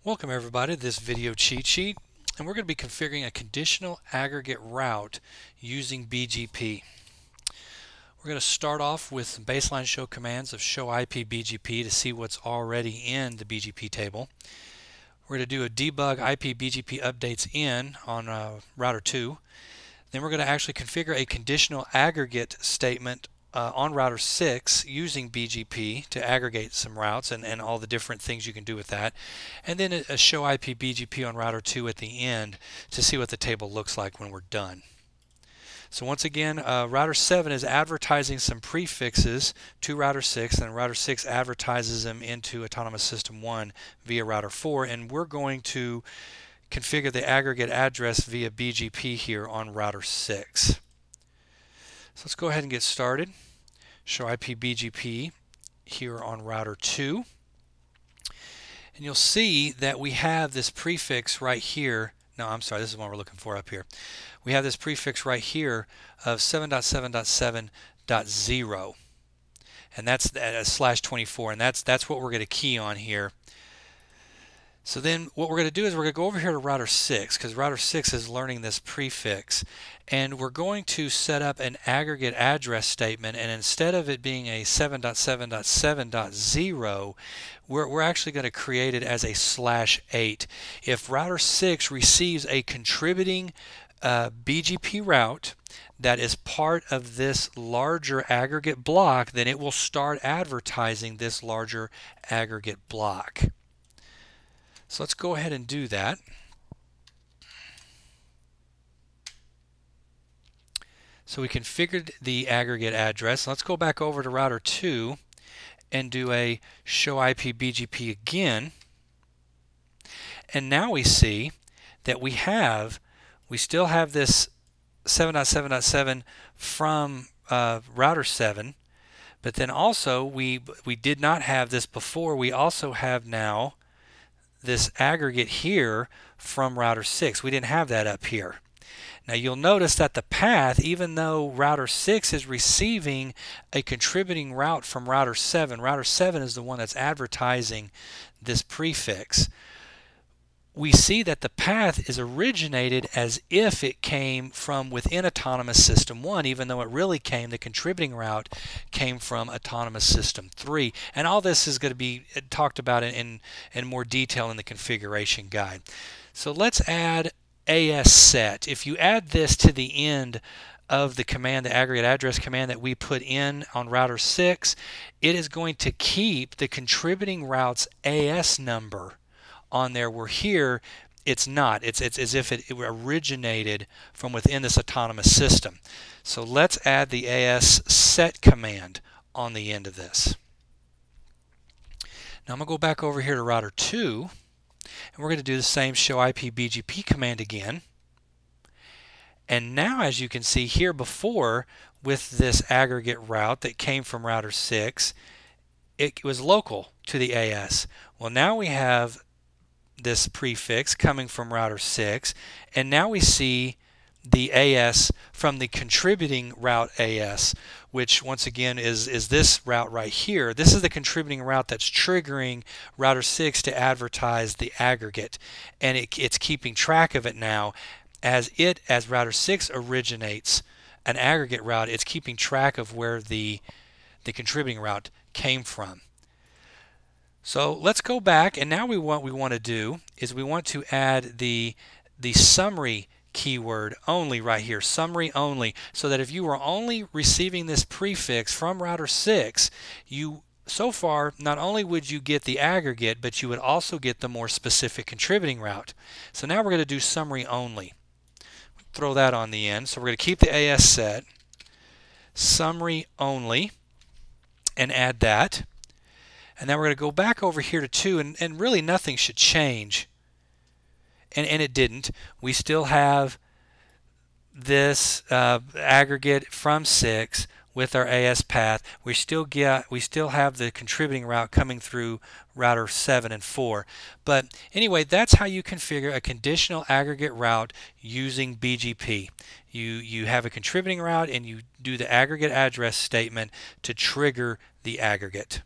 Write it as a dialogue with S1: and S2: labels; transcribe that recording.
S1: Welcome everybody to this video cheat sheet, and we're going to be configuring a conditional aggregate route using BGP. We're going to start off with some baseline show commands of show IP BGP to see what's already in the BGP table. We're going to do a debug IP BGP updates in on router 2. Then we're going to actually configure a conditional aggregate statement on router 6 using BGP to aggregate some routes and all the different things you can do with that. And then a show IP BGP on router 2 at the end to see what the table looks like when we're done. So once again, router 7 is advertising some prefixes to router 6, and router 6 advertises them into Autonomous System 1 via router 4, and we're going to configure the aggregate address via BGP here on router 6. So let's go ahead and get started. Show IP BGP here on router 2. And you'll see that we have this prefix right here. No, I'm sorry, this is what we're looking for up here. We have this prefix right here of 7.7.7.0. And that's /24, and that's what we're going to key on here. So then what we're going to do is we're going to go over here to router 6, because router 6 is learning this prefix, and we're going to set up an aggregate address statement, and instead of it being a 7.7.7.0, we're actually going to create it as a /8. If router 6 receives a contributing BGP route that is part of this larger aggregate block, then it will start advertising this larger aggregate block. So let's go ahead and do that. So we configured the aggregate address. Let's go back over to router 2 and do a show IP BGP again. And now we see that we still have this 7.7.7 from router 7, but then also we did not have this before. We also have now this aggregate here from router 6. We didn't have that up here. Now you'll notice that the path, even though router 6 is receiving a contributing route from router 7 is the one that's advertising this prefix. We see that the path is originated as if it came from within Autonomous System 1, even though the contributing route came from Autonomous System 3. And all this is going to be talked about in more detail in the configuration guide. So let's add AS set. If you add this to the end of the command, the aggregate address command that we put in on router 6, it is going to keep the contributing route's AS number on there, where here it's not. It's as if it originated from within this autonomous system. So let's add the AS set command on the end of this. Now I'm going to go back over here to router 2, and we're going to do the same show IP BGP command again. And now, as you can see here before, with this aggregate route that came from router 6, it was local to the AS. Well, now we have this prefix coming from router 6, and now we see the AS from the contributing route AS, which once again is this route right here. This is the contributing route that's triggering router 6 to advertise the aggregate, and it's keeping track of it now as router 6 originates an aggregate route. It's keeping track of where the contributing route came from. So let's go back, and now what we want to do is we want to add the summary keyword only right here, summary only, so that if you were only receiving this prefix from router 6, so far not only would you get the aggregate, but you would also get the more specific contributing route. So now we're going to do summary only. Throw that on the end. So we're going to keep the AS set, summary only, and add that. And then we're going to go back over here to 2, and really nothing should change. And it didn't. We still have this aggregate from 6 with our AS path. We still have the contributing route coming through router 7 and 4. But anyway, that's how you configure a conditional aggregate route using BGP. You have a contributing route, and you do the aggregate address statement to trigger the aggregate.